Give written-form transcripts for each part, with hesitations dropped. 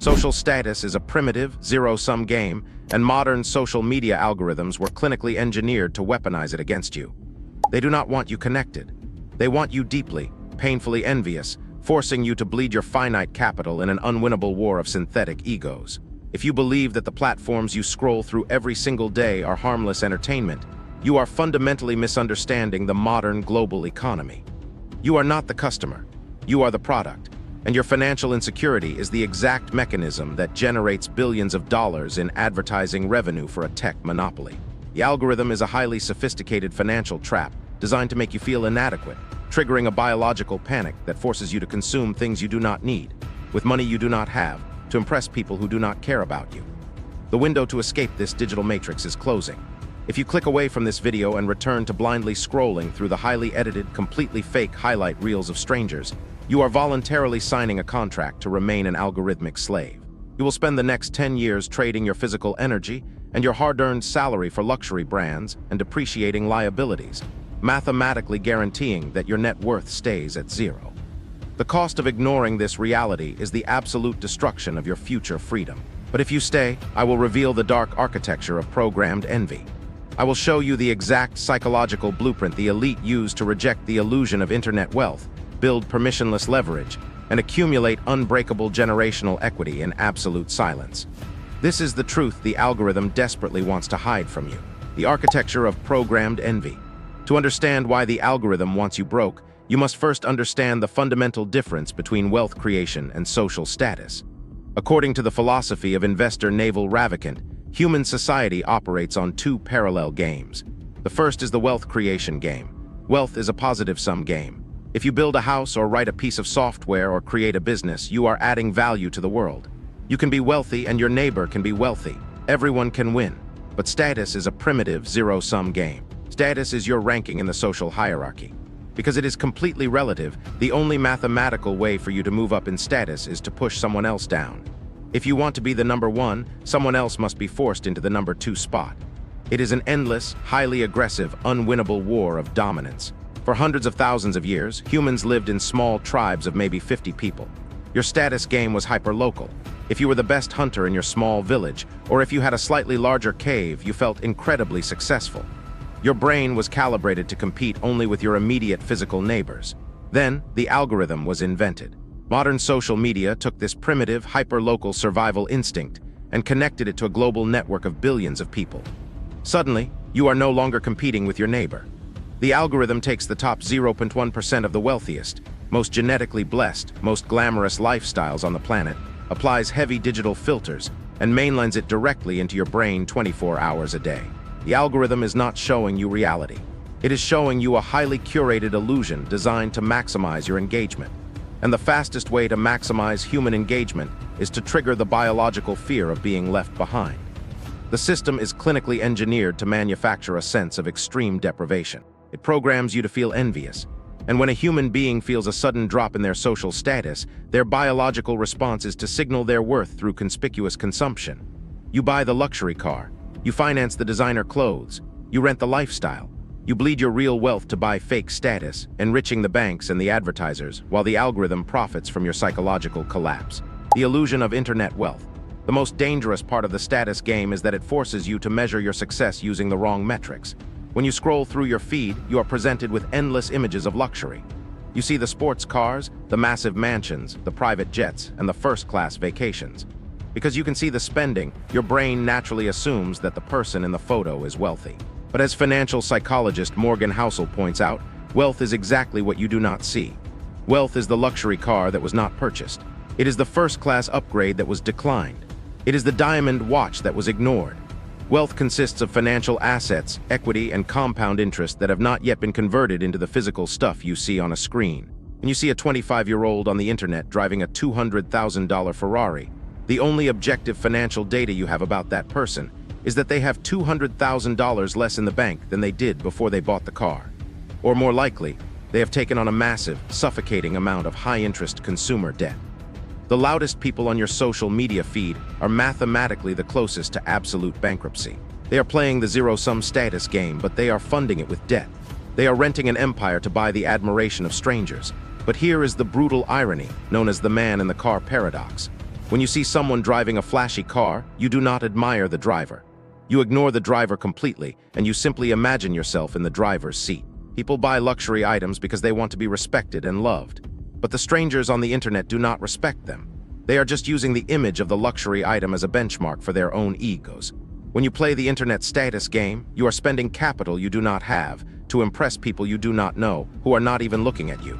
Social status is a primitive, zero-sum game, and modern social media algorithms were clinically engineered to weaponize it against you. They do not want you connected. They want you deeply, painfully envious, forcing you to bleed your finite capital in an unwinnable war of synthetic egos. If you believe that the platforms you scroll through every single day are harmless entertainment, you are fundamentally misunderstanding the modern global economy. You are not the customer. You are the product. And your financial insecurity is the exact mechanism that generates billions of dollars in advertising revenue for a tech monopoly. The algorithm is a highly sophisticated financial trap designed to make you feel inadequate, triggering a biological panic that forces you to consume things you do not need, with money you do not have, to impress people who do not care about you. The window to escape this digital matrix is closing. If you click away from this video and return to blindly scrolling through the highly edited, completely fake highlight reels of strangers, you are voluntarily signing a contract to remain an algorithmic slave. You will spend the next 10 years trading your physical energy and your hard-earned salary for luxury brands and depreciating liabilities, mathematically guaranteeing that your net worth stays at zero. The cost of ignoring this reality is the absolute destruction of your future freedom. But if you stay, I will reveal the dark architecture of programmed envy. I will show you the exact psychological blueprint the elite use to reject the illusion of internet wealth, build permissionless leverage, and accumulate unbreakable generational equity in absolute silence. This is the truth the algorithm desperately wants to hide from you, the architecture of programmed envy. To understand why the algorithm wants you broke, you must first understand the fundamental difference between wealth creation and social status. According to the philosophy of investor Naval Ravikant, human society operates on two parallel games. The first is the wealth creation game. Wealth is a positive-sum game. If you build a house or write a piece of software or create a business, you are adding value to the world. You can be wealthy and your neighbor can be wealthy. Everyone can win. But status is a primitive, zero-sum game. Status is your ranking in the social hierarchy. Because it is completely relative, the only mathematical way for you to move up in status is to push someone else down. If you want to be the number one, someone else must be forced into the number two spot. It is an endless, highly aggressive, unwinnable war of dominance. For hundreds of thousands of years, humans lived in small tribes of maybe 50 people. Your status game was hyperlocal. If you were the best hunter in your small village, or if you had a slightly larger cave, you felt incredibly successful. Your brain was calibrated to compete only with your immediate physical neighbors. Then, the algorithm was invented. Modern social media took this primitive, hyperlocal survival instinct and connected it to a global network of billions of people. Suddenly, you are no longer competing with your neighbor. The algorithm takes the top 0.1% of the wealthiest, most genetically blessed, most glamorous lifestyles on the planet, applies heavy digital filters, and mainlines it directly into your brain 24 hours a day. The algorithm is not showing you reality. It is showing you a highly curated illusion designed to maximize your engagement. And the fastest way to maximize human engagement is to trigger the biological fear of being left behind. The system is clinically engineered to manufacture a sense of extreme deprivation. It programs you to feel envious. And when a human being feels a sudden drop in their social status, their biological response is to signal their worth through conspicuous consumption. You buy the luxury car. You finance the designer clothes. You rent the lifestyle. You bleed your real wealth to buy fake status, enriching the banks and the advertisers, while the algorithm profits from your psychological collapse. The illusion of internet wealth. The most dangerous part of the status game is that it forces you to measure your success using the wrong metrics. When you scroll through your feed, you are presented with endless images of luxury. You see the sports cars, the massive mansions, the private jets, and the first-class vacations. Because you can see the spending, your brain naturally assumes that the person in the photo is wealthy. But as financial psychologist Morgan Housel points out, wealth is exactly what you do not see. Wealth is the luxury car that was not purchased. It is the first-class upgrade that was declined. It is the diamond watch that was ignored. Wealth consists of financial assets, equity, and compound interest that have not yet been converted into the physical stuff you see on a screen. When you see a 25-year-old on the internet driving a $200,000 Ferrari, the only objective financial data you have about that person is that they have $200,000 less in the bank than they did before they bought the car. Or more likely, they have taken on a massive, suffocating amount of high-interest consumer debt. The loudest people on your social media feed are mathematically the closest to absolute bankruptcy. They are playing the zero-sum status game, but they are funding it with debt. They are renting an empire to buy the admiration of strangers. But here is the brutal irony, known as the man in the car paradox. When you see someone driving a flashy car, you do not admire the driver. You ignore the driver completely, and you simply imagine yourself in the driver's seat. People buy luxury items because they want to be respected and loved. But the strangers on the internet do not respect them. They are just using the image of the luxury item as a benchmark for their own egos. When you play the internet status game, you are spending capital you do not have to impress people you do not know, who are not even looking at you.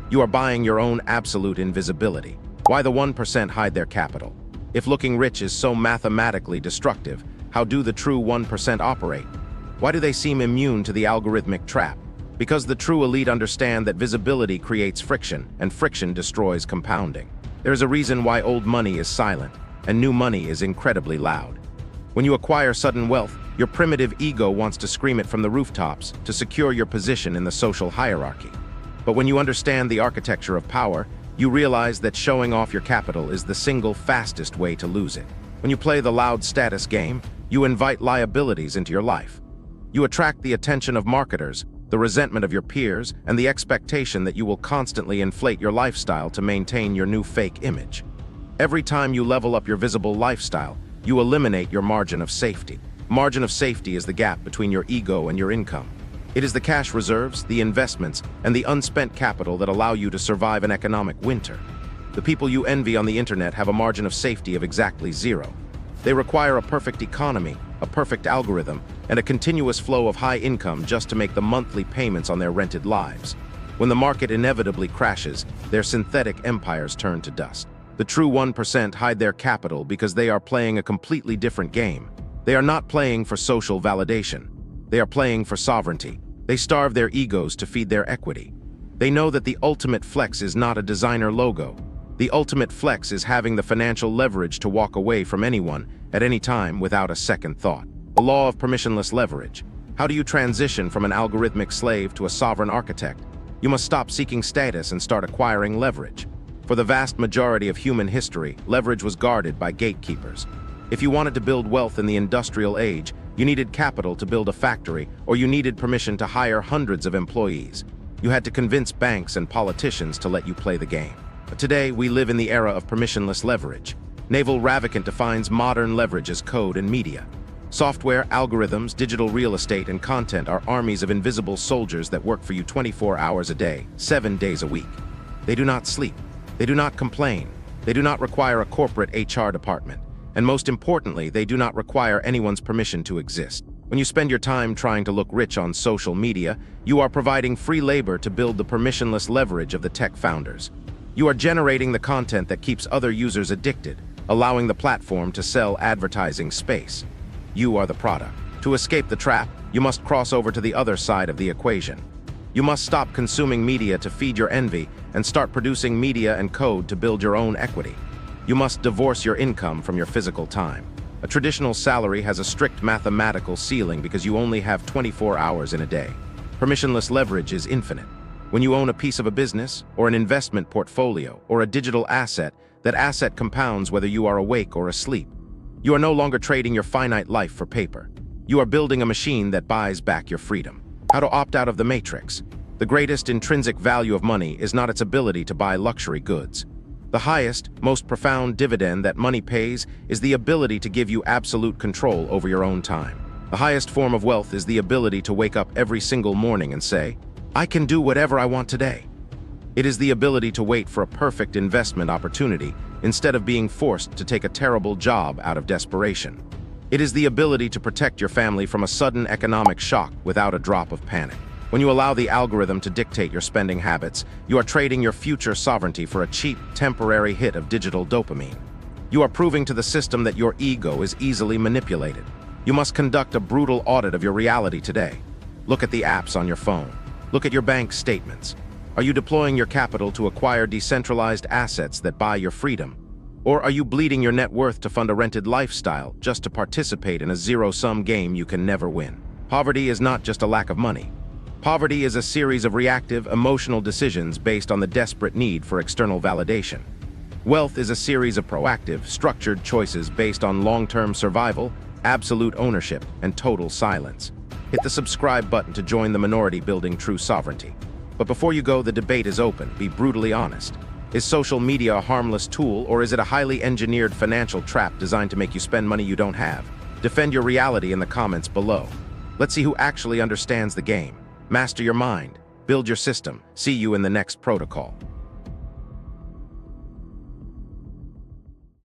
You are buying your own absolute invisibility. Why the 1% hide their capital? If looking rich is so mathematically destructive, how do the true 1% operate? Why do they seem immune to the algorithmic trap? Because the true elite understand that visibility creates friction, and friction destroys compounding. There is a reason why old money is silent, and new money is incredibly loud. When you acquire sudden wealth, your primitive ego wants to scream it from the rooftops to secure your position in the social hierarchy. But when you understand the architecture of power, you realize that showing off your capital is the single fastest way to lose it. When you play the loud status game, you invite liabilities into your life. You attract the attention of marketers, the resentment of your peers, and the expectation that you will constantly inflate your lifestyle to maintain your new fake image. Every time you level up your visible lifestyle, you eliminate your margin of safety. Margin of safety is the gap between your ego and your income. It is the cash reserves, the investments, and the unspent capital that allow you to survive an economic winter. The people you envy on the internet have a margin of safety of exactly 0. They require a perfect economy, a perfect algorithm, and a continuous flow of high income just to make the monthly payments on their rented lives. When the market inevitably crashes, their synthetic empires turn to dust. The true 1% hide their capital because they are playing a completely different game. They are not playing for social validation. They are playing for sovereignty. They starve their egos to feed their equity. They know that the ultimate flex is not a designer logo. The ultimate flex is having the financial leverage to walk away from anyone at any time without a second thought. The law of permissionless leverage. How do you transition from an algorithmic slave to a sovereign architect? You must stop seeking status and start acquiring leverage. For the vast majority of human history, leverage was guarded by gatekeepers. If you wanted to build wealth in the industrial age, you needed capital to build a factory, or you needed permission to hire hundreds of employees. You had to convince banks and politicians to let you play the game. But today, we live in the era of permissionless leverage. Naval Ravikant defines modern leverage as code and media. Software, algorithms, digital real estate, and content are armies of invisible soldiers that work for you 24 hours a day, 7 days a week. They do not sleep. They do not complain. They do not require a corporate HR department. And most importantly, they do not require anyone's permission to exist. When you spend your time trying to look rich on social media, you are providing free labor to build the permissionless leverage of the tech founders. You are generating the content that keeps other users addicted, allowing the platform to sell advertising space. You are the product. To escape the trap, you must cross over to the other side of the equation. You must stop consuming media to feed your envy and start producing media and code to build your own equity. You must divorce your income from your physical time. A traditional salary has a strict mathematical ceiling because you only have 24 hours in a day. Permissionless leverage is infinite. When you own a piece of a business, or an investment portfolio, or a digital asset, that asset compounds whether you are awake or asleep. You are no longer trading your finite life for paper. You are building a machine that buys back your freedom. How to opt out of the matrix. The greatest intrinsic value of money is not its ability to buy luxury goods. The highest, most profound dividend that money pays is the ability to give you absolute control over your own time. The highest form of wealth is the ability to wake up every single morning and say, I can do whatever I want today. It is the ability to wait for a perfect investment opportunity instead of being forced to take a terrible job out of desperation. It is the ability to protect your family from a sudden economic shock without a drop of panic. When you allow the algorithm to dictate your spending habits, you are trading your future sovereignty for a cheap, temporary hit of digital dopamine. You are proving to the system that your ego is easily manipulated. You must conduct a brutal audit of your reality today. Look at the apps on your phone. Look at your bank statements. Are you deploying your capital to acquire decentralized assets that buy your freedom? Or are you bleeding your net worth to fund a rented lifestyle just to participate in a zero-sum game you can never win? Poverty is not just a lack of money. Poverty is a series of reactive, emotional decisions based on the desperate need for external validation. Wealth is a series of proactive, structured choices based on long-term survival, absolute ownership, and total silence. Hit the subscribe button to join the minority building true sovereignty. But before you go, the debate is open. Be brutally honest. Is social media a harmless tool, or is it a highly engineered financial trap designed to make you spend money you don't have? Defend your reality in the comments below. Let's see who actually understands the game. Master your mind. Build your system. See you in the next protocol.